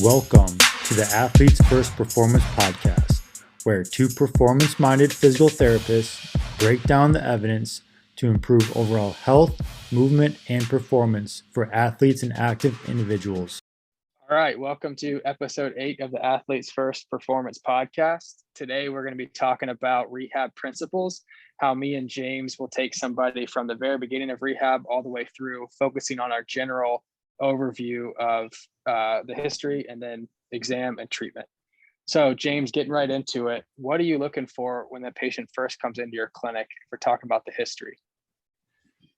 Welcome to the Athlete's First Performance Podcast, where two performance-minded physical therapists break down the evidence to improve overall health, movement, and performance for athletes and active individuals. All right, welcome to episode 8 of the Athlete's First Performance Podcast. Today, we're going to be talking about rehab principles, how me and James will take somebody from the very beginning of rehab all the way through, focusing on our general overview of the history and then exam and treatment. So, James, getting right into it, what are you looking for when the patient first comes into your clinic if we're talking about the history?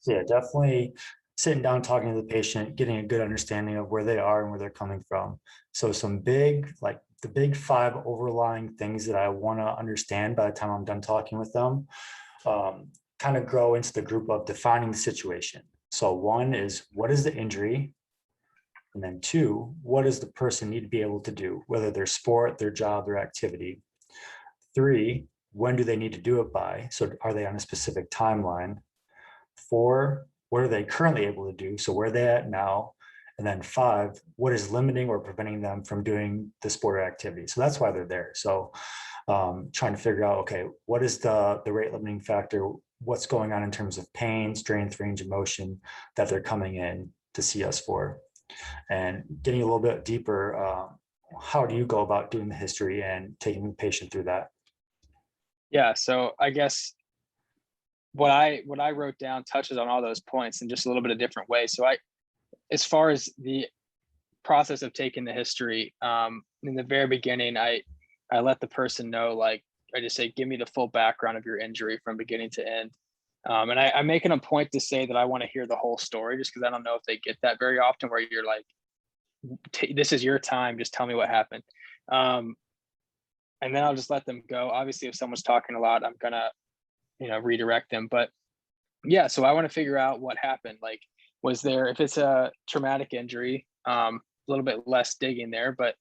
Yeah, definitely sitting down, talking to the patient, getting a good understanding of where they are and where they're coming from. So some the big 5 overlying things that I want to understand by the time I'm done talking with them, kind of grow into the group of defining the situation. So 1 is, what is the injury? And then 2, what does the person need to be able to do, whether their sport, their job, their activity? 3, when do they need to do it by? So are they on a specific timeline? 4, what are they currently able to do? So where are they at now? And then 5, what is limiting or preventing them from doing the sport or activity? So that's why they're there. So trying to figure out, okay, what is the rate limiting factor? What's going on in terms of pain, strength, range of motion that they're coming in to see us for? And getting a little bit deeper, how do you go about doing the history and taking the patient through that? Yeah, so I guess what I wrote down touches on all those points in just a little bit of different ways. So as far as the process of taking the history, in the very beginning, I let the person know, like, I just say, give me the full background of your injury from beginning to end. And I make it a point to say that I want to hear the whole story, just because I don't know if they get that very often, where you're like, this is your time, just tell me what happened. And then I'll just let them go. Obviously, if someone's talking a lot, I'm gonna, redirect them. But yeah, so I want to figure out what happened. Like, was there, if it's a traumatic injury, a little bit less digging there, but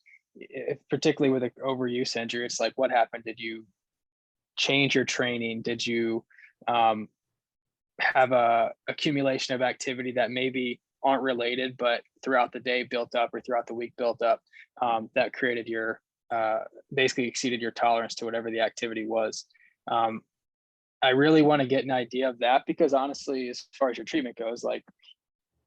particularly with an overuse injury, it's like, what happened? Did you change your training? Did you have a accumulation of activity that maybe aren't related, but throughout the day built up, or throughout the week built up, that created your, basically exceeded your tolerance to whatever the activity was? I really want to get an idea of that, because honestly, as far as your treatment goes, like,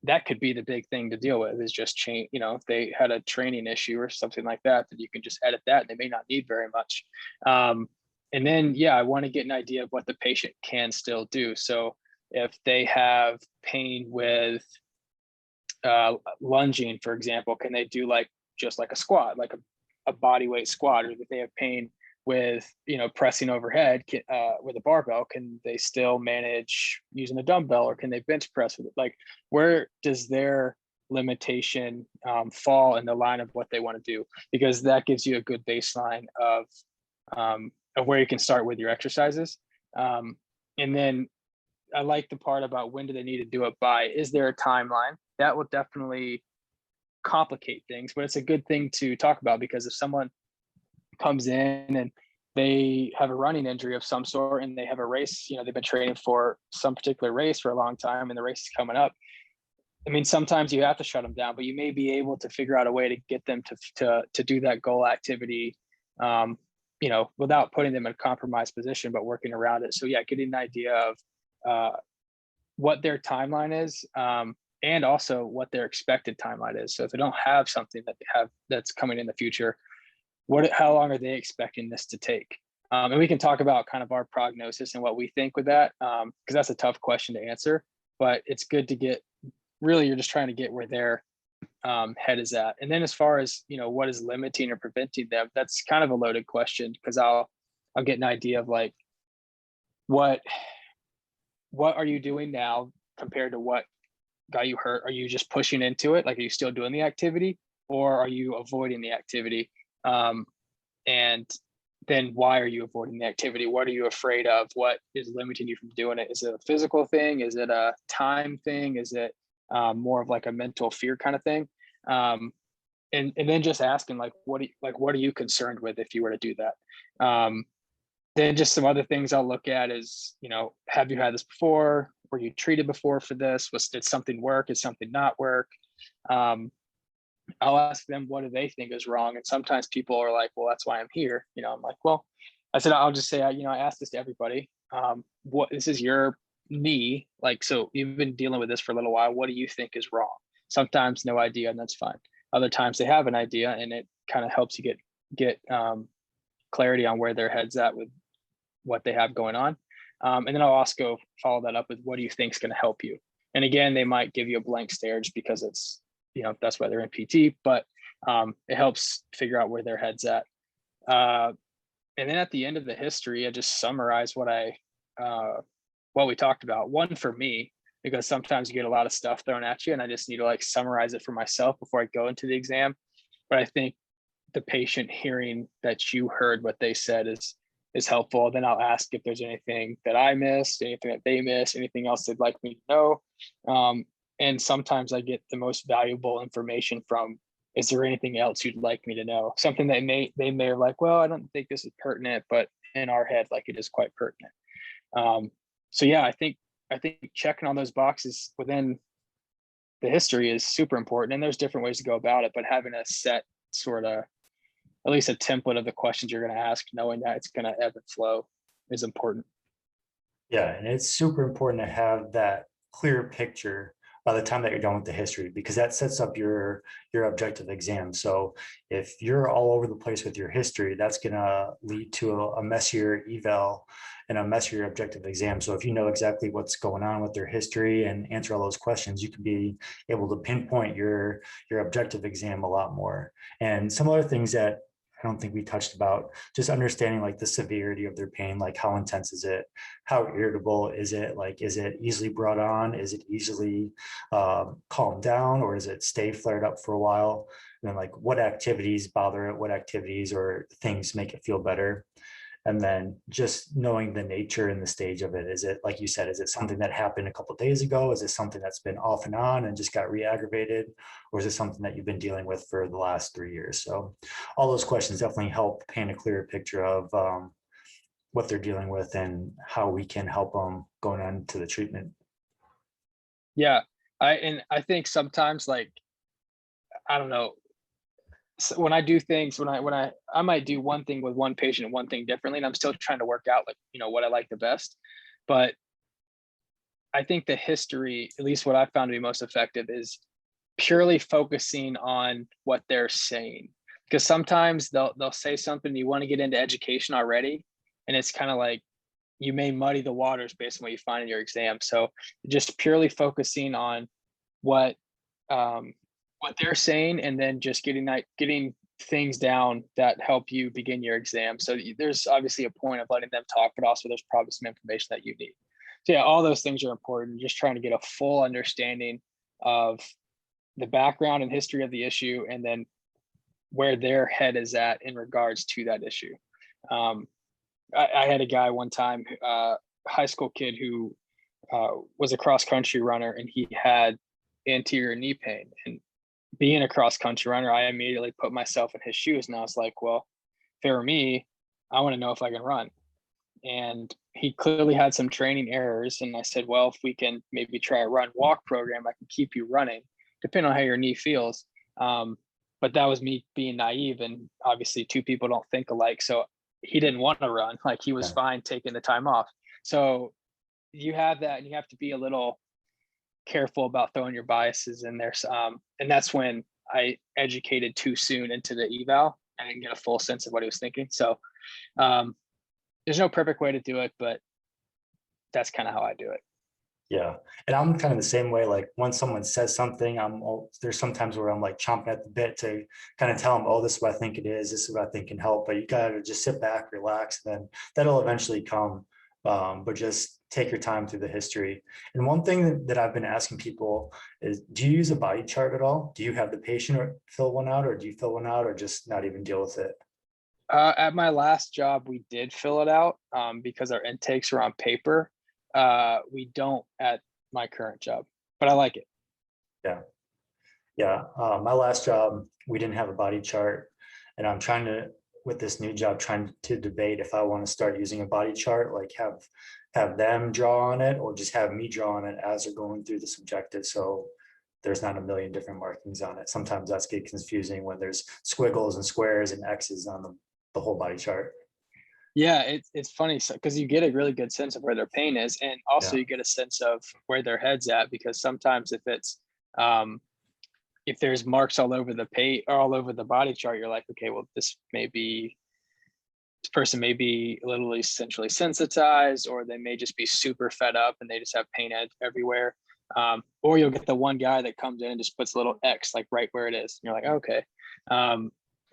that could be the big thing to deal with, is just change. If they had a training issue or something like that, then you can just edit that. They may not need very much. And then, yeah, I want to get an idea of what the patient can still do. So if they have pain with lunging, for example, can they do just like a squat, like a body weight squat? Or if they have pain with pressing overhead with a barbell, can they still manage using a dumbbell, or can they bench press with it? Like, where does their limitation fall in the line of what they want to do? Because that gives you a good baseline of where you can start with your exercises. And then I like the part about, when do they need to do it by? Is there a timeline? That will definitely complicate things, but it's a good thing to talk about, because if someone comes in and they have a running injury of some sort, and they have a race, they've been training for some particular race for a long time, and the race is coming up. I mean, sometimes you have to shut them down, but you may be able to figure out a way to get them to do that goal activity, without putting them in a compromised position, but working around it. So yeah, getting an idea of what their timeline is, and also what their expected timeline is. So if they don't have something that they have that's coming in the future, how long are they expecting this to take? And we can talk about kind of our prognosis and what we think with that, because that's a tough question to answer. But it's good to get, really, you're just trying to get where their head is at. And then as far as what is limiting or preventing them, that's kind of a loaded question, because I'll get an idea of, like, what are you doing now compared to what got you hurt? Are you just pushing into it? Like, are you still doing the activity, or are you avoiding the activity? And then why are you avoiding the activity? What are you afraid of? What is limiting you from doing it? Is it a physical thing? Is it a time thing? Is it more of like a mental fear kind of thing? And then just asking, like, what are you concerned with if you were to do that? Then just some other things I'll look at is, have you had this before? Were you treated before for this? Did something work? Did something not work? I'll ask them, what do they think is wrong? And sometimes people are like, well, that's why I'm here. I'm like, well, I said, I'll just say, I ask this to everybody. What this is your knee. Like, so you've been dealing with this for a little while. What do you think is wrong? Sometimes no idea, and that's fine. Other times they have an idea, and it kind of helps you get clarity on where their head's at with what they have going on. And then I'll also follow that up with, what do you think is going to help you? And again, they might give you a blank stare just because it's, that's why they're in PT, but it helps figure out where their head's at. And then at the end of the history, I just summarize what we talked about. One, for me, because sometimes you get a lot of stuff thrown at you, and I just need to like summarize it for myself before I go into the exam. But I think the patient hearing that you heard what they said is helpful. Then I'll ask if there's anything that I missed, anything that they missed, anything else they'd like me to know. And sometimes I get the most valuable information from, is there anything else you'd like me to know? Something that they may are like, well, I don't think this is pertinent, but in our head, like, it is quite pertinent. So yeah, I think checking on those boxes within the history is super important. And there's different ways to go about it, but having a set sort of, at least a template of the questions you're going to ask, knowing that it's going to ebb and flow, is important. Yeah, and it's super important to have that clear picture by the time that you're done with the history, because that sets up your objective exam. So if you're all over the place with your history, that's going to lead to a messier eval and a messier objective exam. So if you know exactly what's going on with their history and answer all those questions, you can be able to pinpoint your objective exam a lot more. And some other things that I don't think we touched about, just understanding like the severity of their pain, like how intense is it, how irritable is it, like is it easily brought on, is it easily calmed down, or does it stay flared up for a while, and then like what activities bother it, what activities or things make it feel better. And then just knowing the nature and the stage of it. Is it, like you said, is it something that happened a couple of days ago? Is it something that's been off and on and just got re-aggravated? Or is it something that you've been dealing with for the last 3 years? So all those questions definitely help paint a clearer picture of what they're dealing with and how we can help them going on to the treatment. Yeah. I think sometimes, like, I don't know, so when I do things, when I might do one thing with one patient and one thing differently, and I'm still trying to work out, like, what I like the best. But I think the history, at least what I found to be most effective, is purely focusing on what they're saying. Because sometimes they'll say something, you want to get into education already, and it's kind of like you may muddy the waters based on what you find in your exam. So just purely focusing on what they're saying, and then just getting things down that help you begin your exam. So there's obviously a point of letting them talk, but also there's probably some information that you need. So yeah, all those things are important. Just trying to get a full understanding of the background and history of the issue, and then where their head is at in regards to that issue. I had a guy one time, high school kid, who was a cross country runner, and he had anterior knee pain. And being a cross country runner, I immediately put myself in his shoes, and I was like, well, if it were me, I want to know if I can run. And he clearly had some training errors. And I said, well, if we can maybe try a run walk program, I can keep you running, depending on how your knee feels. But that was me being naive. And obviously 2 people don't think alike. So he didn't want to run. Like, he was fine taking the time off. So you have that, and you have to be a little careful about throwing your biases in there. And that's when I educated too soon into the eval. I didn't get a full sense of what he was thinking. So there's no perfect way to do it, but that's kind of how I do it. Yeah. And I'm kind of the same way. Like, when someone says something, there's sometimes where I'm like chomping at the bit to kind of tell them, oh, this is what I think it is. This is what I think can help. But you got to just sit back, relax, and then that'll eventually come. But just take your time through the history. And one thing that I've been asking people is, do you use a body chart at all? Do you have the patient or fill one out, or do you fill one out, or just not even deal with it? At my last job, we did fill it out because our intakes were on paper. We don't at my current job, but I like it. Yeah. Yeah. My last job, we didn't have a body chart, and I'm trying to, with this new job, trying to debate if I want to start using a body chart, like have them draw on it, or just have me draw on it as they're going through the subjective. So there's not a million different markings on it. Sometimes that's get confusing when there's squiggles and squares and X's on the whole body chart. Yeah, it's funny because you get a really good sense of where their pain is, and also Yeah. you get a sense of where their head's at, because sometimes um, if there's marks all over the pay or all over the body chart, you're like, okay, well, this person may be a little essentially sensitized, or they may just be super fed up and they just have pain everywhere. Or you'll get the one guy that comes in and just puts a little X like right where it is. And you're like, okay.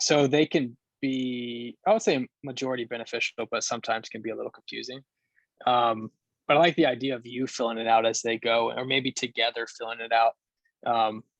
So they can be, I would say, majority beneficial, but sometimes can be a little confusing. But I like the idea of you filling it out as they go, or maybe together filling it out,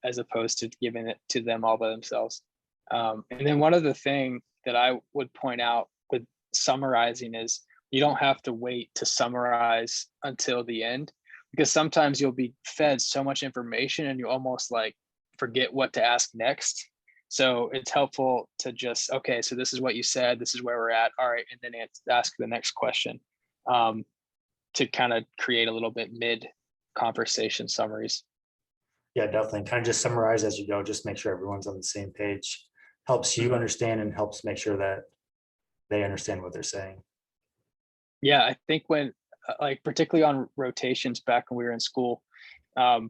as opposed to giving it to them all by themselves. And then one other thing that I would point out with summarizing is you don't have to wait to summarize until the end, because sometimes you'll be fed so much information and you almost like forget what to ask next. So it's helpful to just, okay, so this is what you said, this is where we're at. All right. And then ask the next question, to kind of create a little bit mid conversation summaries. Yeah, definitely. Kind of just summarize as you go. Just make sure everyone's on the same page. Helps you understand and helps make sure that they understand what they're saying. Yeah, I think when, like, particularly on rotations back when we were in school, I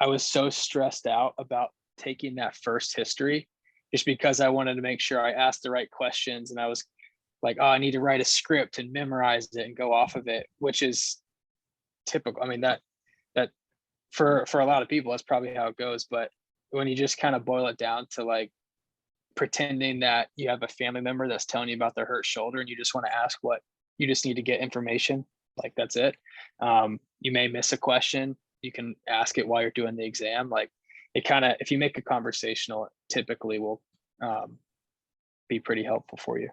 was so stressed out about taking that first history just because I wanted to make sure I asked the right questions. And I was like, oh, I need to write a script and memorize it and go off of it, which is typical. I mean, that for a lot of people, that's probably how it goes. But when you just kind of boil it down to like pretending that you have a family member that's telling you about their hurt shoulder and you just want to ask what you just need to get information, like that's it. You may miss a question, you can ask it while you're doing the exam. Like it kind of, if you make it conversational, it typically will be pretty helpful for you.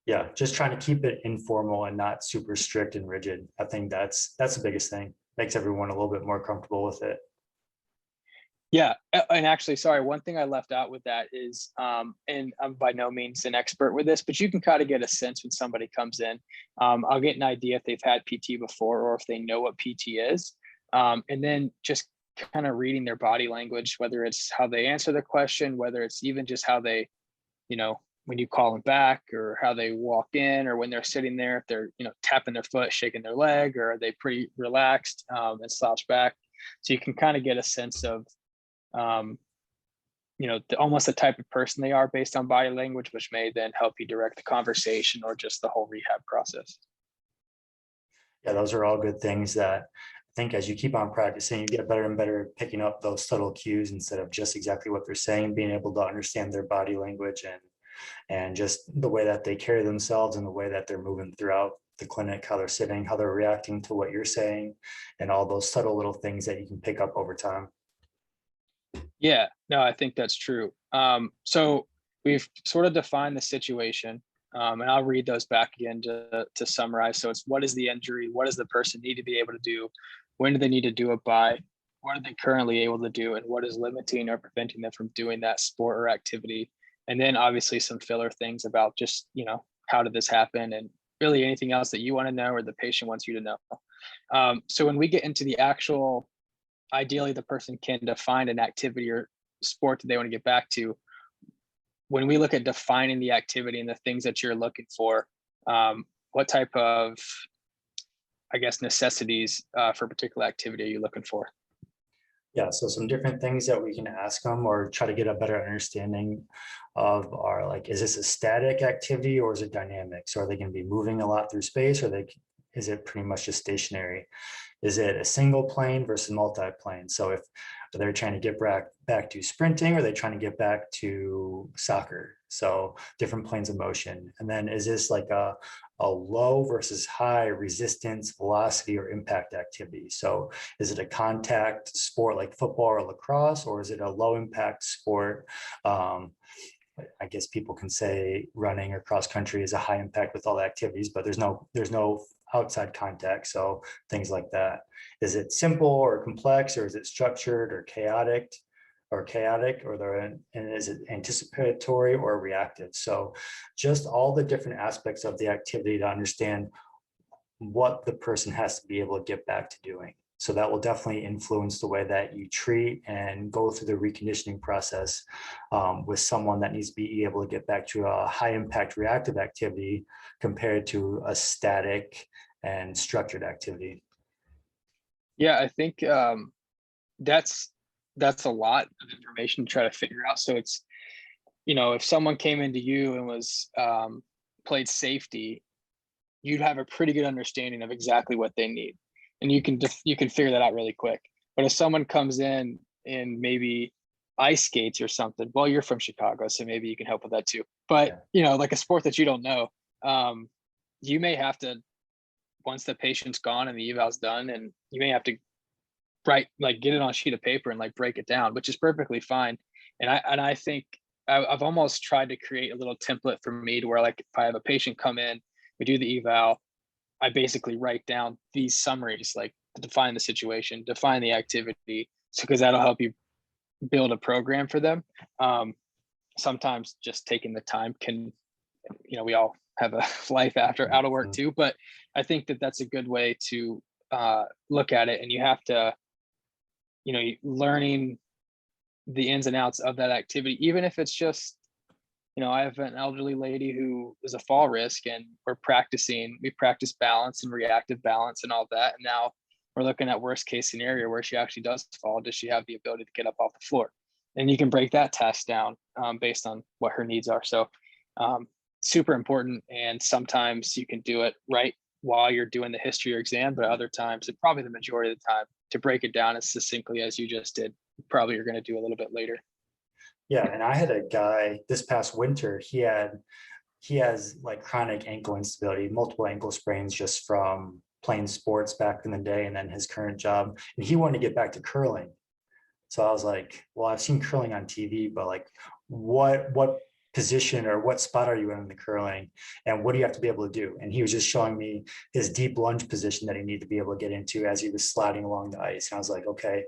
Yeah, just trying to keep it informal and not super strict and rigid. I think that's the biggest thing. Makes everyone a little bit more comfortable with it. Yeah, and actually, sorry, one thing I left out with that is, and I'm by no means an expert with this, but you can kind of get a sense when somebody comes in. I'll get an idea if they've had PT before or if they know what PT is, and then just kind of reading their body language, whether it's how they answer the question, whether it's even just how they, when you call them back, or how they walk in, or when they're sitting there, if they're, tapping their foot, shaking their leg, or are they pretty relaxed and slouched back. So you can kind of get a sense of, almost the type of person they are based on body language, which may then help you direct the conversation or just the whole rehab process. Yeah, those are all good things that I think as you keep on practicing, you get better and better at picking up those subtle cues instead of just exactly what they're saying, being able to understand their body language and just the way that they carry themselves and the way that they're moving throughout the clinic, how they're sitting, how they're reacting to what you're saying, and all those subtle little things that you can pick up over time. Yeah, no, I think that's true. So we've sort of defined the situation, and I'll read those back again to summarize. So it's, what is the injury? What does the person need to be able to do? When do they need to do it by? What are they currently able to do? And what is limiting or preventing them from doing that sport or activity? And then obviously some filler things about just, how did this happen? And really anything else that you want to know or the patient wants you to know. So when we get into the actual, ideally the person can define an activity or sport that they want to get back to. When we look at defining the activity and the things that you're looking for, what type of, I guess, necessities for a particular activity are you looking for? Yeah, so some different things that we can ask them or try to get a better understanding of are like, is this a static activity or is it dynamic? So are they going to be moving a lot through space, or is it pretty much just stationary? Is it a single plane versus multi-plane? So if they're trying to get back to sprinting, or are they trying to get back to soccer? So different planes of motion. And then is this like a low versus high resistance, velocity, or impact activity? So is it a contact sport like football or lacrosse, or is it a low impact sport? I guess people can say running or cross country is a high impact with all the activities, but there's no outside contact. So things like that. Is it simple or complex, or is it structured or chaotic, and is it anticipatory or reactive? So just all the different aspects of the activity to understand what the person has to be able to get back to doing. So that will definitely influence the way that you treat and go through the reconditioning process with someone that needs to be able to get back to a high impact reactive activity compared to a static and structured activity. Yeah, I think that's a lot of information to try to figure out. So it's, if someone came into you and was played safety, you'd have a pretty good understanding of exactly what they need, and you can figure that out really quick. But if someone comes in and maybe ice skates or something, well, you're from Chicago, so maybe you can help with that too. But like a sport that you don't know, you may have to, once the patient's gone and the eval's done, and you may have to get it on a sheet of paper and break it down, which is perfectly fine. And I think I've almost tried to create a little template for me to where, if I have a patient come in, we do the eval, I basically write down these summaries, to define the situation, define the activity, because that'll help you build a program for them. Sometimes just taking the time can, we all have a life after out of work too, but I think that that's a good way to look at it. And you have to, learning the ins and outs of that activity, even if it's just, I have an elderly lady who is a fall risk, and we practice balance and reactive balance and all that. And now we're looking at worst case scenario where she actually does fall. Does she have the ability to get up off the floor? And you can break that task down based on what her needs are. So super important. And sometimes you can do it right while you're doing the history or exam, but other times, and probably the majority of the time, to break it down as succinctly as you just did, probably you're going to do a little bit later. Yeah, and I had a guy this past winter, he has chronic ankle instability, multiple ankle sprains just from playing sports back in the day, and then his current job, and he wanted to get back to curling. So I was like, well, I've seen curling on TV, but what position or what spot are you in the curling, and what do you have to be able to do? And he was just showing me his deep lunge position that he needed to be able to get into as he was sliding along the ice. And I was like, okay,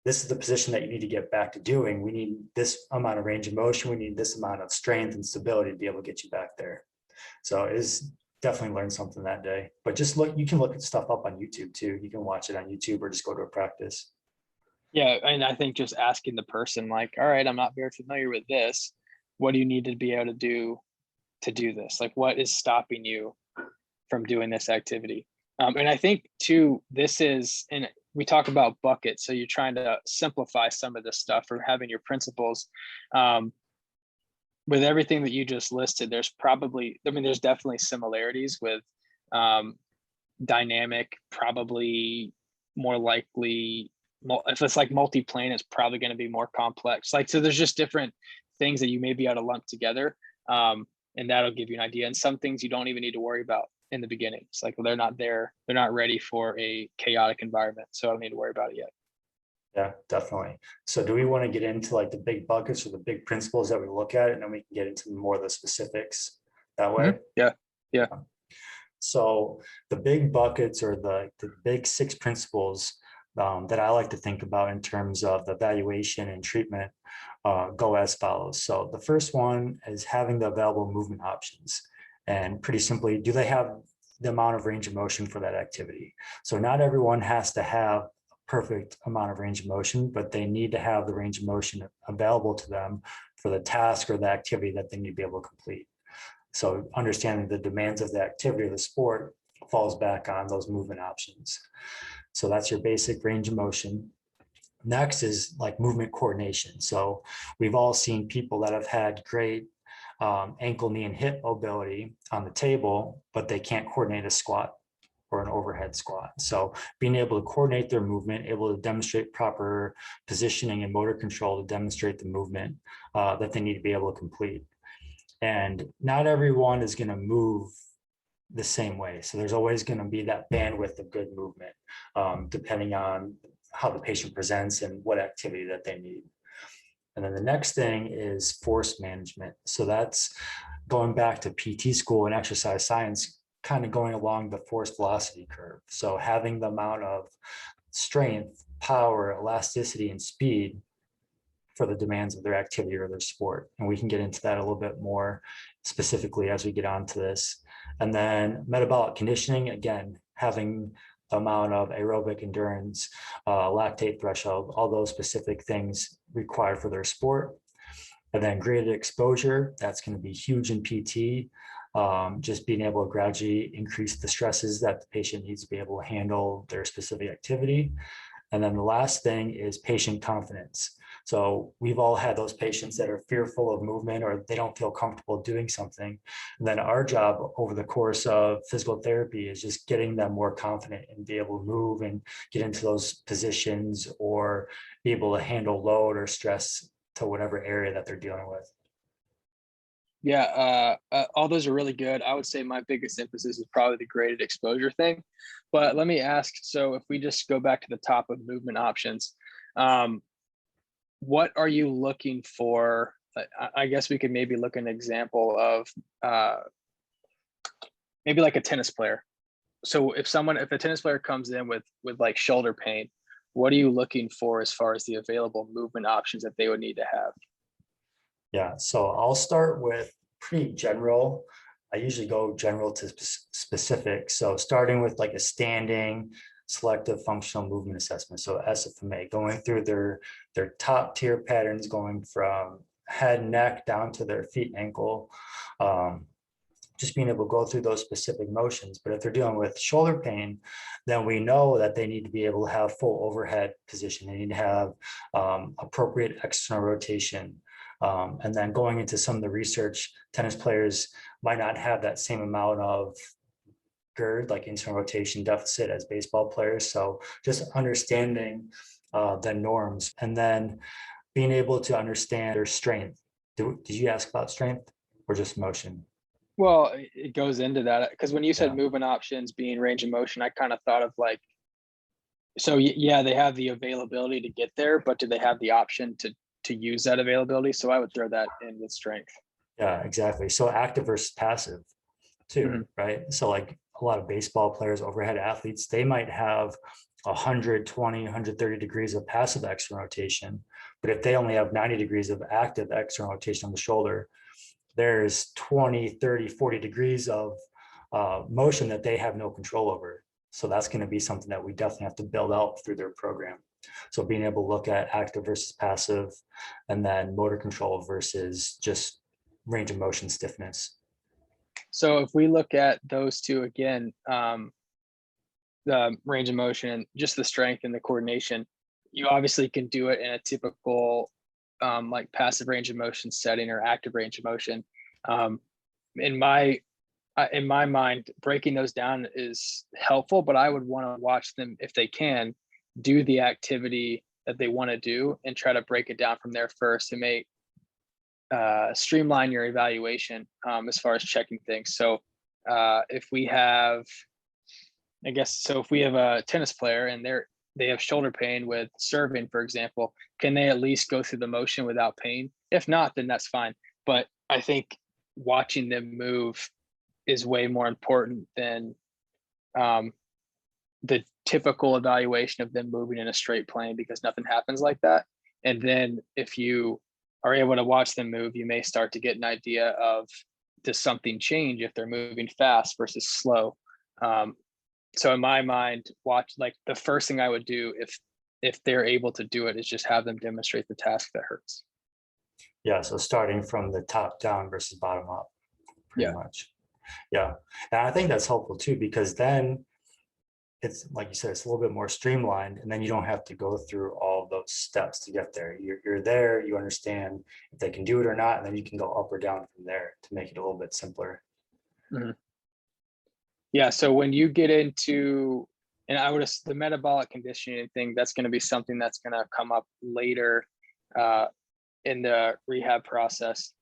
this is the position that you need to get back to doing. We need this amount of range of motion. We need this amount of strength and stability to be able to get you back there. So it is definitely learned something that day. But just you can look at stuff up on YouTube too. You can watch it on YouTube or just go to a practice. Yeah, and I think just asking the person, all right, I'm not very familiar with this. What do you need to be able to do this? What is stopping you from doing this activity? And I think too, and we talk about buckets. So you're trying to simplify some of this stuff, or having your principles. With everything that you just listed, there's definitely similarities with dynamic, probably more likely. If it's multi-plane, it's probably going to be more complex. So there's just different things that you may be able to lump together. And that'll give you an idea. And some things you don't even need to worry about in the beginning. It's they're not there. They're not ready for a chaotic environment. So I don't need to worry about it yet. Yeah, definitely. So do we want to get into the big buckets or the big principles that we look at, and then we can get into more of the specifics that way? Mm-hmm. Yeah. So the big buckets, or the big 6 principles that I like to think about in terms of the evaluation and treatment go as follows. So the first one is having the available movement options. And pretty simply, do they have the amount of range of motion for that activity? So not everyone has to have a perfect amount of range of motion, but they need to have the range of motion available to them for the task or the activity that they need to be able to complete. So understanding the demands of the activity or the sport falls back on those movement options. So that's your basic range of motion. Next is movement coordination. So we've all seen people that have had great ankle, knee, and hip mobility on the table, but they can't coordinate a squat or an overhead squat. So being able to coordinate their movement, able to demonstrate proper positioning and motor control to demonstrate the movement that they need to be able to complete. And not everyone is going to move the same way. So there's always going to be that bandwidth of good movement, depending on how the patient presents and what activity that they need. And then the next thing is force management. So that's going back to PT school and exercise science, kind of going along the force velocity curve. So having the amount of strength, power, elasticity, and speed for the demands of their activity or their sport. And we can get into that a little bit more specifically as we get onto this. And then metabolic conditioning, again, having amount of aerobic endurance, lactate threshold, all those specific things required for their sport. And then graded exposure, that's going to be huge in PT. Just being able to gradually increase the stresses that the patient needs to be able to handle their specific activity. And then the last thing is patient confidence. So we've all had those patients that are fearful of movement or they don't feel comfortable doing something. And then our job over the course of physical therapy is just getting them more confident and be able to move and get into those positions or be able to handle load or stress to whatever area that they're dealing with. Yeah, all those are really good. I would say my biggest emphasis is probably the graded exposure thing. But let me ask, so if we just go back to the top of movement options, what are you looking for? I guess we could maybe look at an example of maybe like a tennis player. So if a tennis player comes in with like shoulder pain, what are you looking for as far as the available movement options that they would need to have? Yeah, so I'll start with pretty general. I usually go general to specific. So starting with like a standing selective functional movement assessment. So SFMA, going through their top tier patterns, going from head, neck down to their feet, ankle. Just being able to go through those specific motions. But if they're dealing with shoulder pain, then we know that they need to be able to have full overhead position. They need to have appropriate external rotation. And then going into some of the research, tennis players might not have that same amount of GERD, like internal rotation deficit, as baseball players. So just understanding the norms and then being able to understand their strength. Did you ask about strength or just motion? Well, it goes into that because when you said Yeah. movement options being range of motion, I kind of thought of like, so yeah, they have the availability to get there, but do they have the option to use that availability? So I would throw that in with strength. Yeah, exactly. So active versus passive too, right? So like a lot of baseball players, overhead athletes, they might have 120, 130 degrees of passive external rotation. But if they only have 90 degrees of active external rotation on the shoulder, there's 20, 30, 40 degrees of motion that they have no control over. So that's going to be something that we definitely have to build out through their program. So being able to look at active versus passive, and then motor control versus just range of motion stiffness. So if we look at those two again, the range of motion and just the strength and the coordination, you obviously can do it in a typical like passive range of motion setting or active range of motion. In my mind, breaking those down is helpful, but I would want to watch them, if they can, do the activity that they want to do and try to break it down from there first to make streamline your evaluation as far as checking things. So if we have, if we have a tennis player and they have shoulder pain with serving, for example, can they at least go through the motion without pain? If not, then that's fine. But I think watching them move is way more important than the typical evaluation of them moving in a straight plane, because nothing happens like that. And then if you are able to watch them move, you may start to get an idea of, does something change if they're moving fast versus slow? So in my mind, the first thing I would do if they're able to do it is just have them demonstrate the task that hurts. Yeah, so starting from the top down versus bottom up, pretty much. Yeah, and I think that's helpful too, because then it's like you said, it's a little bit more streamlined, and then you don't have to go through all of those steps to get there. You're there, you understand if they can do it or not, and then you can go up or down from there to make it a little bit simpler. Yeah, so when you get into, and the metabolic conditioning thing, that's going to be something that's going to come up later in the rehab process.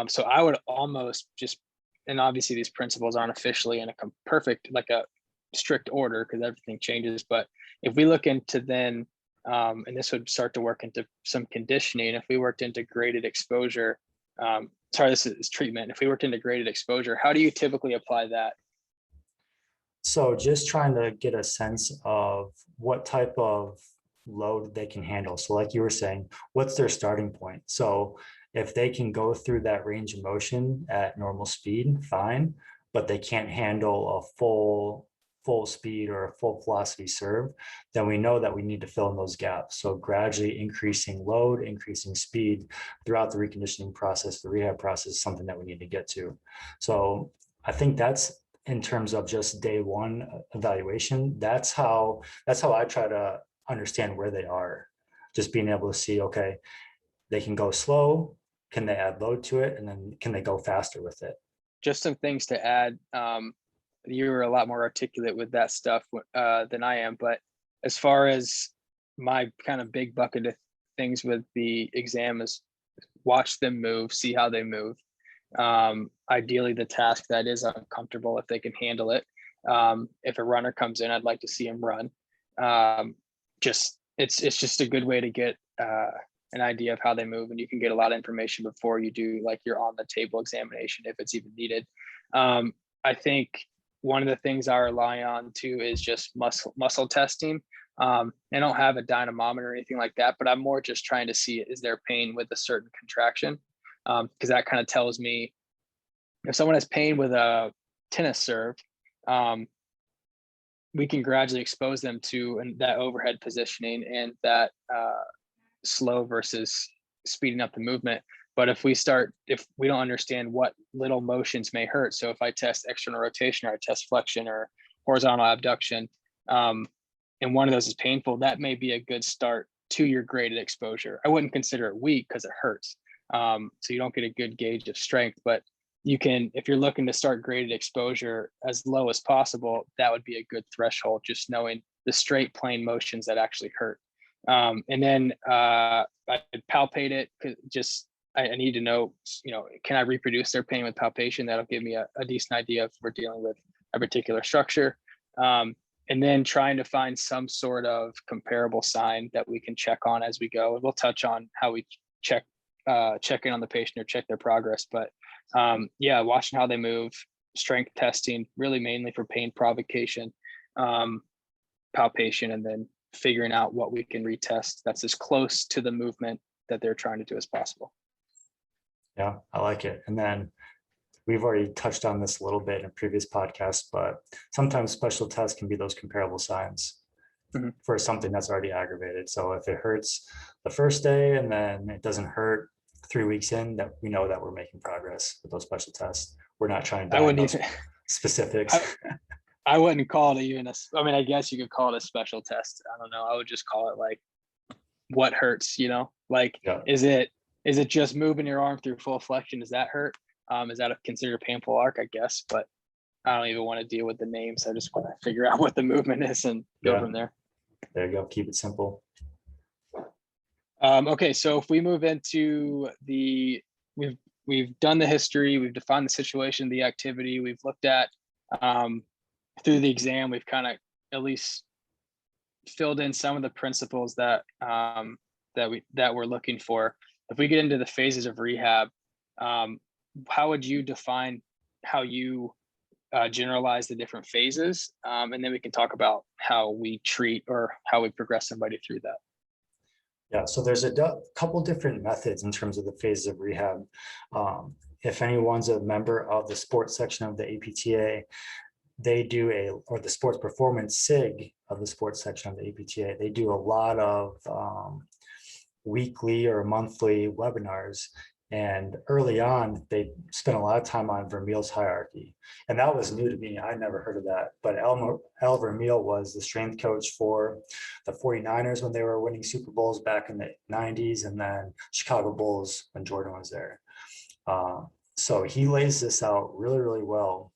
So I would almost just, and obviously these principles aren't officially in a perfect, like a strict order because everything changes. But if we look into then, and this would start to work into some conditioning, if we worked into graded exposure, this is treatment. If we worked into graded exposure, how do you typically apply that? So just trying to get a sense of what type of load they can handle. So like you were saying, what's their starting point? So if they can go through that range of motion at normal speed, fine, but they can't handle a full full speed or a full velocity serve, then we know that we need to fill in those gaps. So gradually increasing load, increasing speed throughout the reconditioning process, the rehab process is something that we need to get to. So I think that's in terms of just day one evaluation. That's how I try to understand where they are. Just being able to see, okay, they can go slow, can they add load to it, and then can they go faster with it? Just some things to add. You were a lot more articulate with that stuff than I am, but as far as my kind of big bucket of things with the exam is watch them move, see how they move. Ideally the task that is uncomfortable, if they can handle it. If a runner comes in, I'd like to see him run. It's just a good way to get an idea of how they move, and you can get a lot of information before you do like your on the table examination if it's even needed. I think one of the things I rely on too is just muscle testing. I don't have a dynamometer or anything like that, but I'm more just trying to see, is there pain with a certain contraction? Because that kind of tells me if someone has pain with a tennis serve, we can gradually expose them to that overhead positioning and that slow versus speeding up the movement. But if we don't understand what little motions may hurt, so if I test external rotation or I test flexion or horizontal abduction, and one of those is painful, that may be a good start to your graded exposure. I wouldn't consider it weak because it hurts. So you don't get a good gauge of strength, but you can, if you're looking to start graded exposure as low as possible, that would be a good threshold, just knowing the straight plane motions that actually hurt. And then I palpate it, because I need to know, can I reproduce their pain with palpation? That'll give me a decent idea if we're dealing with a particular structure. And then trying to find some sort of comparable sign that we can check on as we go. And we'll touch on how we check in on the patient or check their progress. But yeah, watching how they move, strength testing, really mainly for pain provocation, palpation, and then figuring out what we can retest that's as close to the movement that they're trying to do as possible. Yeah, I like it. And then we've already touched on this a little bit in a previous podcast, but sometimes special tests can be those comparable signs for something that's already aggravated. So if it hurts the first day and then it doesn't hurt 3 weeks in, that we know that we're making progress with those special tests. We're not trying to diagnose specifics. I wouldn't call it even I guess you could call it a special test. I don't know. I would just call it like what hurts, like, yeah. Is it just moving your arm through full flexion? Does that hurt? Is that considered a painful arc? I guess, but I don't even want to deal with the names. I just want to figure out what the movement is and go from there. There you go. Keep it simple. Okay, so if we move into we've done the history, we've defined the situation, the activity, we've looked at through the exam, we've kind of at least filled in some of the principles that we're looking for. If we get into the phases of rehab, how would you define how you generalize the different phases? And then we can talk about how we treat or how we progress somebody through that. Yeah, so there's a couple different methods in terms of the phases of rehab. If anyone's a member of the sports section of the APTA, they do or the sports performance SIG of the sports section of the APTA, they do a lot of weekly or monthly webinars. And early on, they spent a lot of time on Vermeil's hierarchy. And that was new to me. I never heard of that. But Al Vermeil was the strength coach for the 49ers when they were winning Super Bowls back in the 90s, and then Chicago Bulls when Jordan was there. So he lays this out really, really well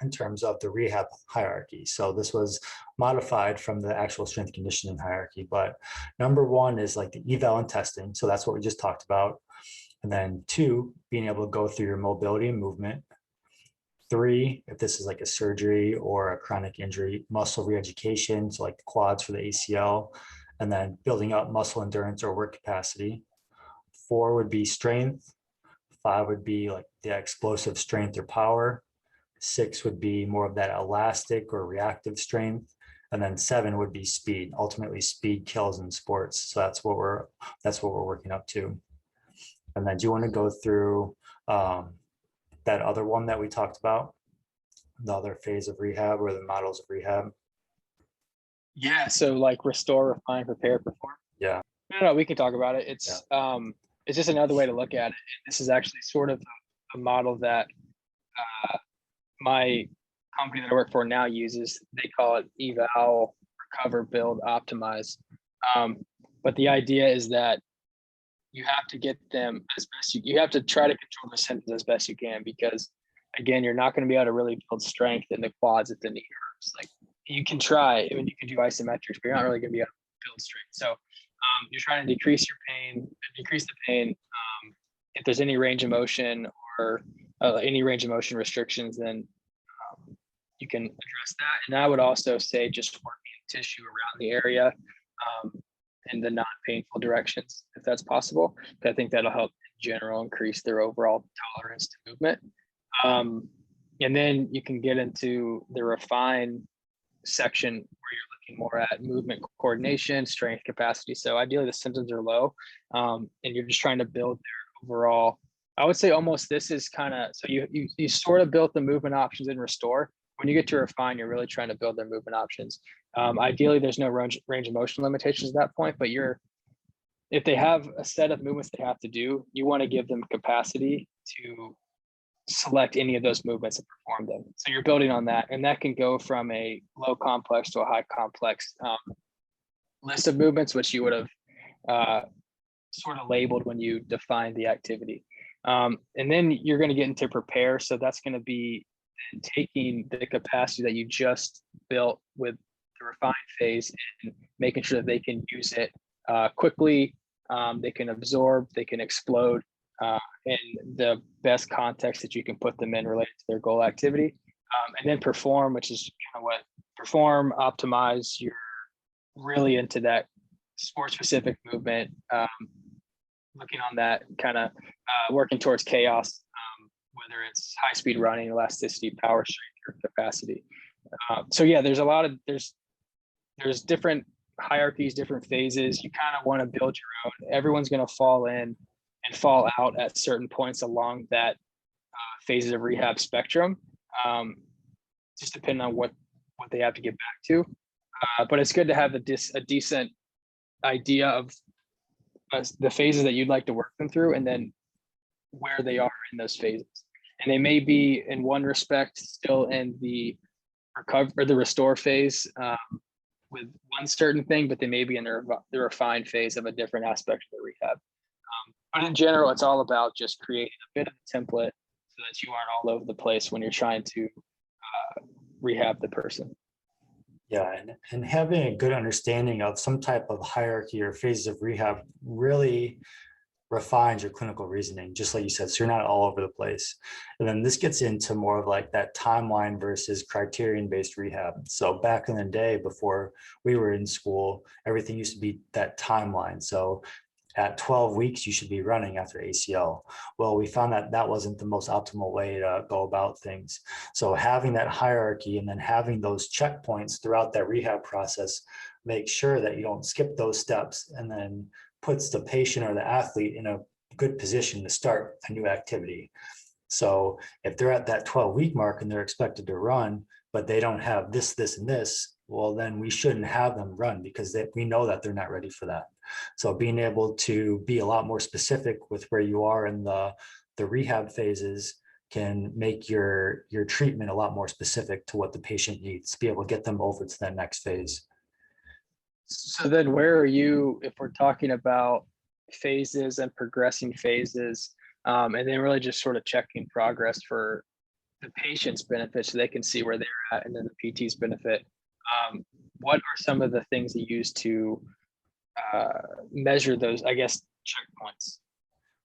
in terms of the rehab hierarchy. So this was modified from the actual strength conditioning hierarchy. But number one is like the eval and testing. So that's what we just talked about. And then 2, being able to go through your mobility and movement. 3, if this is like a surgery or a chronic injury, muscle reeducation, so like the quads for the ACL, and then building up muscle endurance or work capacity. 4 would be strength. 5 would be like the explosive strength or power. 6 would be more of that elastic or reactive strength. And then 7 would be speed. Ultimately, speed kills in sports. So that's what we're working up to. And then do you want to go through that other one that we talked about? the other phase of rehab or the models of rehab? Yeah. So like restore, refine, prepare, perform. Yeah. No, we can talk about it. It's just another way to look at it. This is actually sort of a model that my company that I work for now uses. They call it eval, recover, build, optimize. But the idea is that you have to get them as best you have to try to control the symptoms as best you can, because again, you're not going to be able to really build strength in the quads if the knee hurts. Like you can try, I mean, you can do isometrics, but you're not really going to be able to build strength. So you're trying to decrease the pain. If there's any range of motion or any range of motion restrictions, then you can address that. And I would also say just working tissue around the area in the non-painful directions, if that's possible. I think that'll help in general increase their overall tolerance to movement. And then you can get into the refine section where you're looking more at movement coordination, strength, capacity. So ideally the symptoms are low, and you're just trying to build their overall. I would say almost this is kind of, so you sort of built the movement options in restore. When you get to refine, you're really trying to build their movement options. Ideally, there's no range of motion limitations at that point, but if they have a set of movements they have to do, you want to give them capacity to select any of those movements and perform them. So you're building on that, and that can go from a low complex to a high complex list of movements, which you would have sort of labeled when you defined the activity. And then you're going to get into prepare. So that's going to be taking the capacity that you just built with the refine phase and making sure that they can use it quickly, they can absorb, they can explode in the best context that you can put them in related to their goal activity. And then perform, which is kind of what perform, optimize, you're really into that sport specific movement, looking on that kind of working towards chaos, whether it's high speed running, elasticity, power, strength, or capacity. So yeah, there's there's different hierarchies, different phases. You kind of want to build your own. Everyone's going to fall in and fall out at certain points along that phases of rehab spectrum, just depending on what they have to get back to. But it's good to have a decent idea of the phases that you'd like to work them through, and then where they are in those phases. And they may be in one respect still in the recover or the restore phase with one certain thing, but they may be in the refined phase of a different aspect of the rehab. But in general, it's all about just creating a bit of a template so that you aren't all over the place when you're trying to rehab the person. Yeah, and having a good understanding of some type of hierarchy or phases of rehab really refines your clinical reasoning, just like you said, so you're not all over the place. And then this gets into more of like that timeline versus criterion based rehab. So back in the day, before we were in school, everything used to be that timeline. So at 12 weeks, you should be running after ACL. Well, we found that that wasn't the most optimal way to go about things. So having that hierarchy and then having those checkpoints throughout that rehab process, make sure that you don't skip those steps, and then puts the patient or the athlete in a good position to start a new activity. So if they're at that 12-week mark and they're expected to run, but they don't have this, this, and this, well, then we shouldn't have them run, because we know that they're not ready for that. So being able to be a lot more specific with where you are in the rehab phases can make your treatment a lot more specific to what the patient needs to be able to get them over to that next phase. So then where are you, if we're talking about phases and progressing phases, and then really just sort of checking progress for the patient's benefit so they can see where they're at, and then the PT's benefit. What are some of the things you use to measure those, I guess, checkpoints?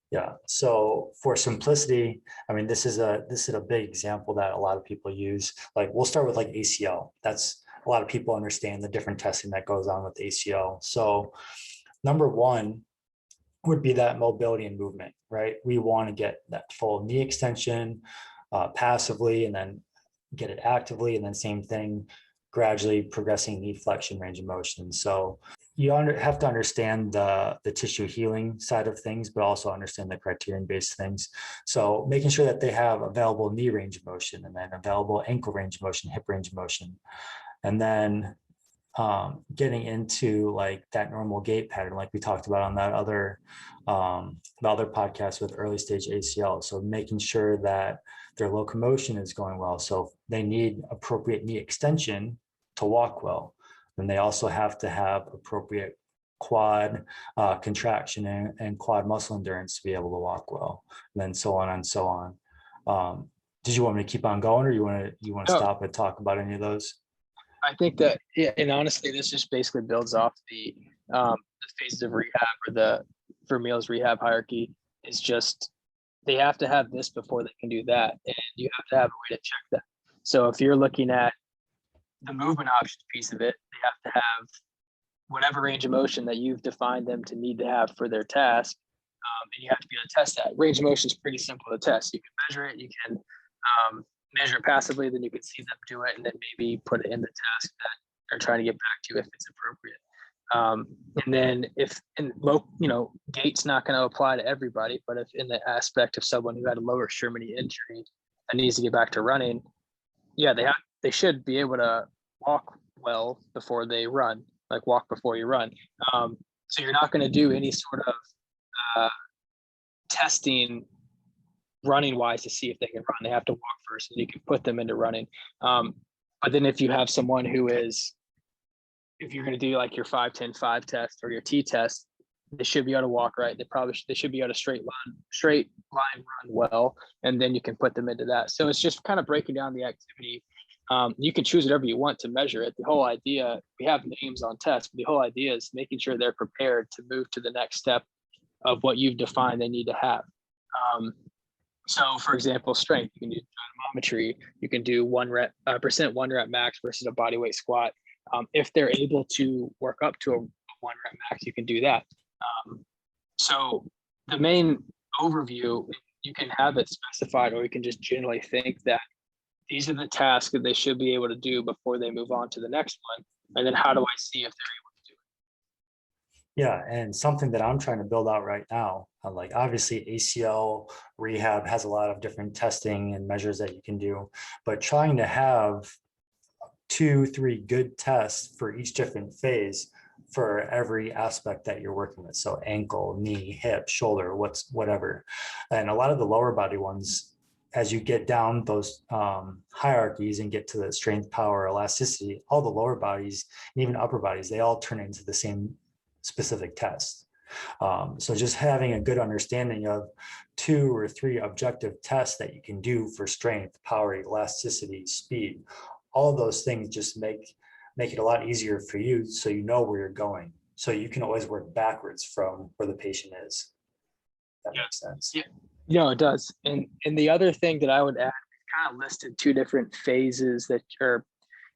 Yeah, so for simplicity, I mean, this is a big example that a lot of people use. Like, we'll start with like ACL. That's, a lot of people understand the different testing that goes on with ACL. So number one would be that mobility and movement, right? We want to get that full knee extension passively, and then get it actively, and then same thing, gradually progressing knee flexion range of motion. So have to understand the tissue healing side of things, but also understand the criterion based things. So making sure that they have available knee range of motion, and then available ankle range of motion, hip range of motion, and then getting into like that normal gait pattern, like we talked about on that the other podcast with early stage ACL. So making sure that their locomotion is going well. So if they need appropriate knee extension to walk well, then they also have to have appropriate quad contraction and quad muscle endurance to be able to walk well, and then so on and so on. Did you want me to keep on going, or you want to No, stop and talk about any of those? I think that, yeah, and honestly, this just basically builds off the phases of rehab, or the Vermeil's rehab hierarchy. Is just they have to have this before they can do that, and you have to have a way to check that. So if you're looking at the movement options piece of it, they have to have whatever range of motion that you've defined them to need to have for their task, and you have to be able to test that. Range of motion is pretty simple to test. You can measure it, you can measure it passively, then you can see them do it, and then maybe put it in the task that they're trying to get back to if it's appropriate. And then if gait's not going to apply to everybody, but if in the aspect of someone who had a lower extremity injury that needs to get back to running, yeah, they should be able to walk well before they run, like walk before you run. So you're not going to do any sort of testing running wise to see if they can run. They have to walk first, and you can put them into running. But then if you have someone who is, if you're going to do like your 5-10-5 test or your T test, they should be able to walk right. They should be able to straight line run well, and then you can put them into that. So it's just kind of breaking down the activity. You can choose whatever you want to measure it. The whole idea, we have names on tests, but the whole idea is making sure they're prepared to move to the next step of what you've defined they need to have. So for example, strength, you can do dynamometry, you can do 1 rep max versus a body weight squat. If they're able to work up to a 1 rep max, you can do that. So the main overview, you can have it specified, or you can just generally think that these are the tasks that they should be able to do before they move on to the next one. And then how do I see if they're able to do it? Yeah, and something that I'm trying to build out right now, like obviously ACL rehab has a lot of different testing and measures that you can do, but trying to have 2-3 good tests for each different phase for every aspect that you're working with. So ankle, knee, hip, shoulder, whatever. And a lot of the lower body ones, as you get down those hierarchies and get to the strength, power, elasticity, all the lower bodies and even upper bodies, they all turn into the same specific test. So just having a good understanding of 2 or 3 objective tests that you can do for strength, power, elasticity, speed, all of those things just make it a lot easier for you, so you know where you're going. So you can always work backwards from where the patient is. That makes sense. Yeah, it does. And the other thing that I would add, kind of listed 2 different phases that are,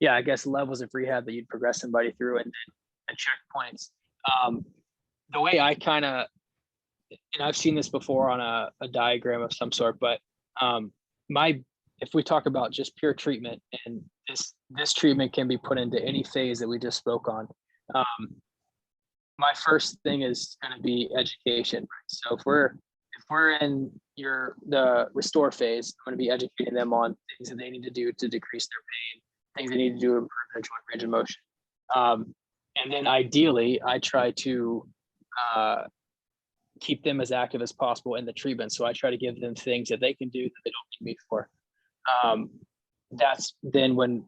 I guess, levels of rehab that you'd progress somebody through, and then checkpoints. The way I kind of, and I've seen this before on a diagram of some sort, but if we talk about just pure treatment, and this treatment can be put into any phase that we just spoke on. My first thing is going to be education. Right? So if we're in the restore phase, I'm going to be educating them on things that they need to do to decrease their pain, things they need to do to improve their joint range of motion. And then ideally, I try to keep them as active as possible in the treatment. So I try to give them things that they can do that they don't need me for. That's then when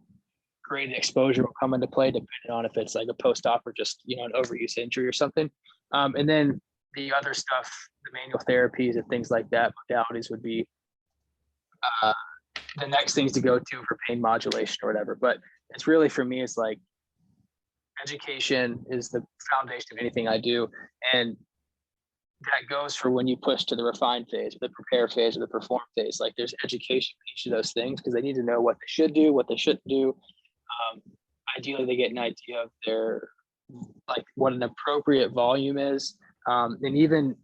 graded exposure will come into play, depending on if it's like a post-op or just, an overuse injury or something. And then the other stuff, the manual therapies and things like that, modalities would be the next things to go to for pain modulation or whatever. But it's really, for me, it's like education is the foundation of anything I do. And that goes for when you push to the refine phase, or the prepare phase, or the perform phase. Like there's education for each of those things, because they need to know what they should do, what they shouldn't do. Ideally, they get an idea of what an appropriate volume is. And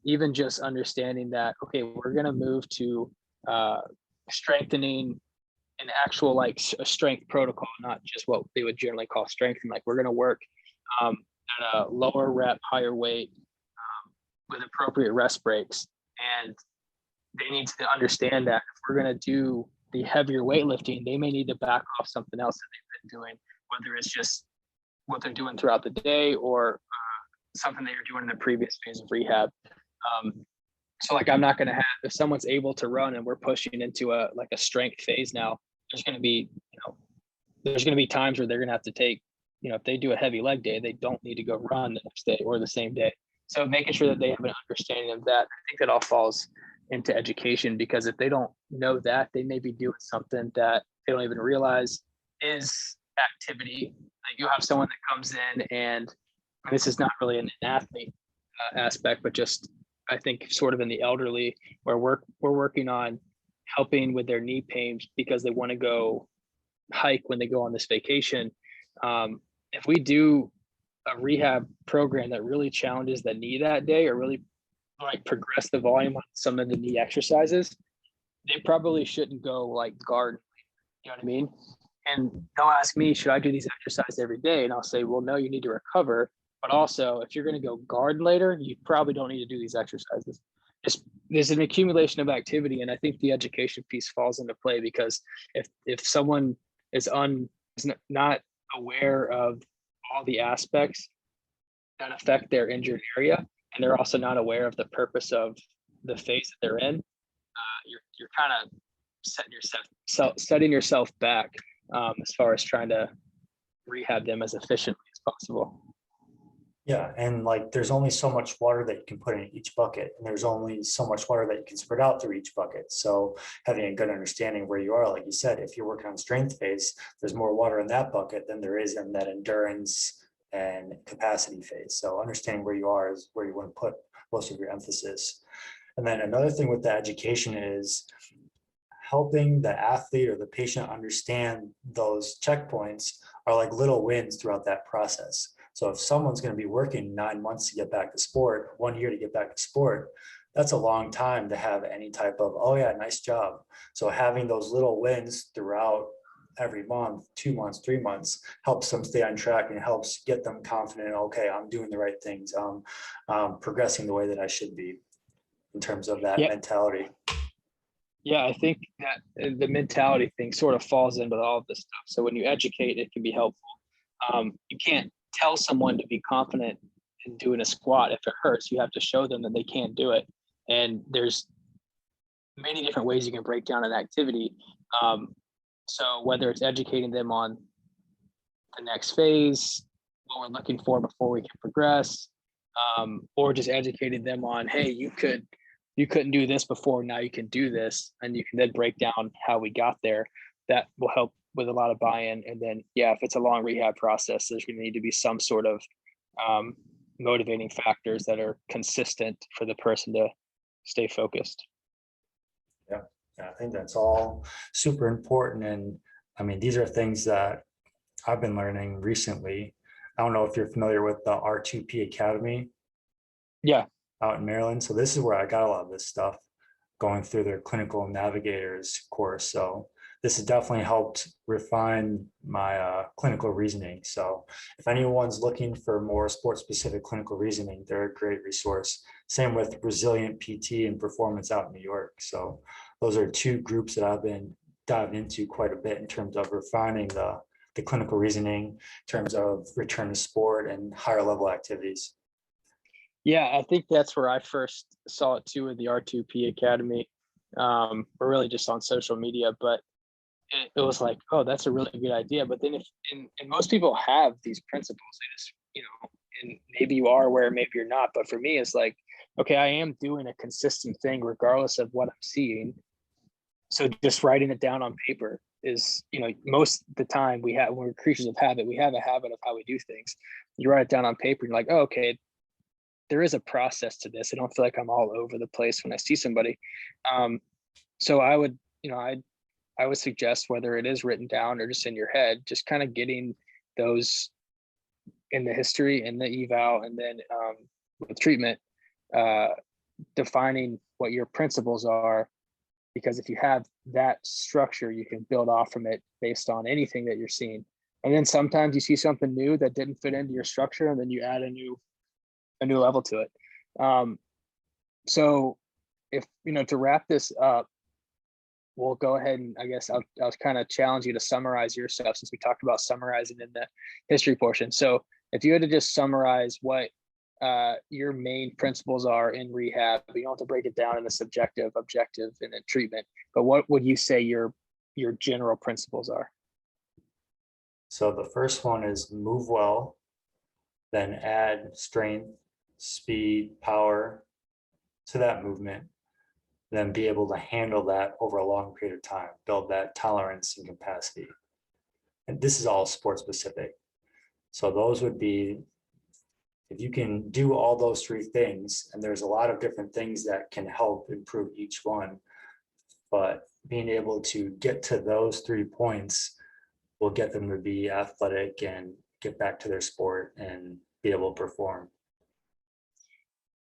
even just understanding that, okay, we're going to move to strengthening an actual a strength protocol, not just what they would generally call strengthening. Like we're going to work at a lower rep, higher weight, with appropriate rest breaks. And they need to understand that if we're going to do the heavier weightlifting, they may need to back off something else that they've been doing, whether it's just what they're doing throughout the day or something that you're doing in the previous phase of rehab. So like, I'm not going to have, if someone's able to run and we're pushing into a strength phase now, there's going to be, there's going to be times where they're going to have to take, if they do a heavy leg day, they don't need to go run the next day or the same day. So making sure that they have an understanding of that, I think that all falls into education, because if they don't know that, they may be doing something that they don't even realize is activity. Like, you have someone that comes in, and this is not really an athlete aspect, but just, I think, sort of in the elderly, where we're working on helping with their knee pain because they want to go hike when they go on this vacation. If we do a rehab program that really challenges the knee that day, or really like progress the volume on some of the knee exercises, they probably shouldn't go like guard. You know what I mean? And they'll ask me, should I do these exercises every day? And I'll say, well, no, you need to recover. But also, if you're going to go guard later, you probably don't need to do these exercises. There's an accumulation of activity. And I think the education piece falls into play, because if someone is not aware of all the aspects that affect their injured area, and they're also not aware of the purpose of the phase that they're in, you're kind of setting yourself back as far as trying to rehab them as efficiently as possible. Yeah, and like there's only so much water that you can put in each bucket, and there's only so much water that you can spread out through each bucket. So having a good understanding of where you are, like you said, if you're working on strength phase, there's more water in that bucket than there is in that endurance and capacity phase. So understanding where you are is where you want to put most of your emphasis. And then another thing with the education is helping the athlete or the patient understand those checkpoints are like little wins throughout that process. So if someone's going to be working 9 months to get back to sport, 1 year to get back to sport, that's a long time to have any type of, oh yeah, nice job. So having those little wins throughout every month, 2 months, 3 months, helps them stay on track and helps get them confident. Okay, I'm doing the right things. Progressing the way that I should be in terms of that mentality. Yeah, I think that the mentality thing sort of falls into all of this stuff. So when you educate, it can be helpful. You can't tell someone to be confident in doing a squat if it hurts. You have to show them that they can't do it. And there's many different ways you can break down an activity. So whether it's educating them on the next phase, what we're looking for before we can progress, or just educating them on, hey, you couldn't do this before, now you can do this, and you can then break down how we got there. That will help with a lot of buy-in. And then, yeah, if it's a long rehab process, there's going to need to be some sort of motivating factors that are consistent for the person to stay focused. Yeah, I think that's all super important. And I mean, these are things that I've been learning recently. I don't know if you're familiar with the R2P Academy. Yeah. Out in Maryland. So this is where I got a lot of this stuff, going through their clinical navigators course. So this has definitely helped refine my clinical reasoning. So if anyone's looking for more sport specific clinical reasoning, they're a great resource. Same with Resilient PT and Performance out in New York. So those are two groups that I've been diving into quite a bit in terms of refining the clinical reasoning, in terms of return to sport and higher level activities. Yeah, I think that's where I first saw it too, with the R2P Academy, or really just on social media. But it was like, oh, that's a really good idea. But then and most people have these principles, they just, and maybe you are aware, maybe you're not. But for me, it's like, okay, I am doing a consistent thing regardless of what I'm seeing. So just writing it down on paper is, most of the time when we're creatures of habit, we have a habit of how we do things. You write it down on paper and you're like, oh, okay, there is a process to this. I don't feel like I'm all over the place when I see somebody. So I would, I would suggest, whether it is written down or just in your head, just kind of getting those in the history and the eval, and then with treatment, defining what your principles are. Because if you have that structure, you can build off from it based on anything that you're seeing. And then sometimes you see something new that didn't fit into your structure, and then you add a new level to it. So if, to wrap this up, we'll go ahead and I guess I'll kind of challenge you to summarize your stuff, since we talked about summarizing in the history portion. So if you had to just summarize what your main principles are in rehab, you don't have to break it down in the subjective, objective, and then treatment, but what would you say your general principles are? So the first one is move well, then add strength, speed, power to that movement, then be able to handle that over a long period of time, build that tolerance and capacity. And this is all sport specific. So those would be, if you can do all those three things, and there's a lot of different things that can help improve each one, but being able to get to those 3 points will get them to be athletic and get back to their sport and be able to perform.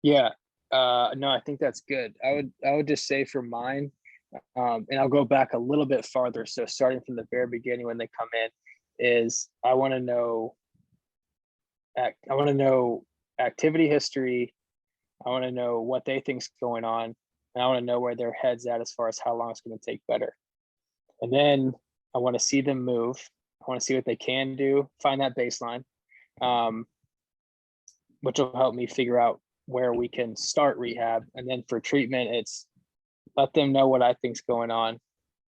Yeah, no, I think that's good. I would just say for mine, and I'll go back a little bit farther. So starting from the very beginning when they come in, is I want to know activity history. I want to know what they think's going on, and I want to know where their head's at as far as how long it's going to take better. And then I want to see them move. I want to see what they can do, find that baseline, which will help me figure out where we can start rehab. And then for treatment, it's let them know what I think's going on,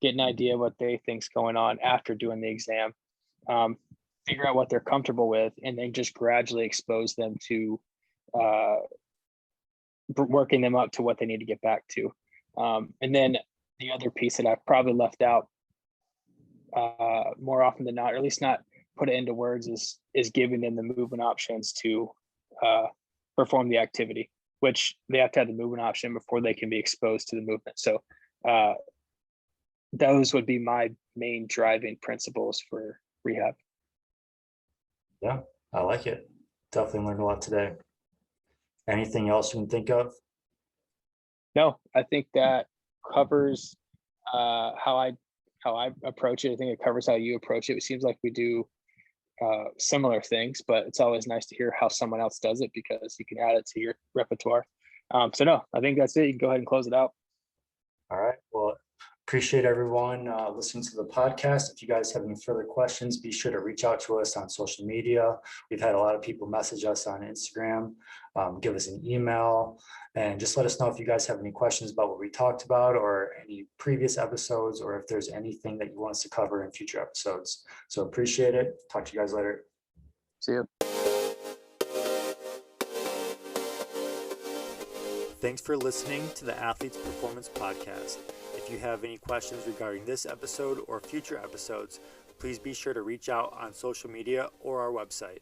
get an idea of what they think's going on after doing the exam, figure out what they're comfortable with, and then just gradually expose them to working them up to what they need to get back to. And then the other piece that I've probably left out more often than not, or at least not put it into words, is giving them the movement options to perform the activity, which they have to have the movement option before they can be exposed to the movement. So those would be my main driving principles for rehab. Yeah, I like it. Definitely learned a lot today. Anything else you can think of? No, I think that covers how I approach it. I think it covers how you approach it. It seems like we do similar things, but it's always nice to hear how someone else does it, because you can add it to your repertoire. So no, I think that's it. You can go ahead and close it out. All right. Well, appreciate everyone listening to the podcast. If you guys have any further questions, be sure to reach out to us on social media. We've had a lot of people message us on Instagram, give us an email, and just let us know if you guys have any questions about what we talked about or any previous episodes, or if there's anything that you want us to cover in future episodes. So appreciate it. Talk to you guys later. See you. Thanks for listening to the Athletes Performance Podcast. If you have any questions regarding this episode or future episodes, please be sure to reach out on social media or our website.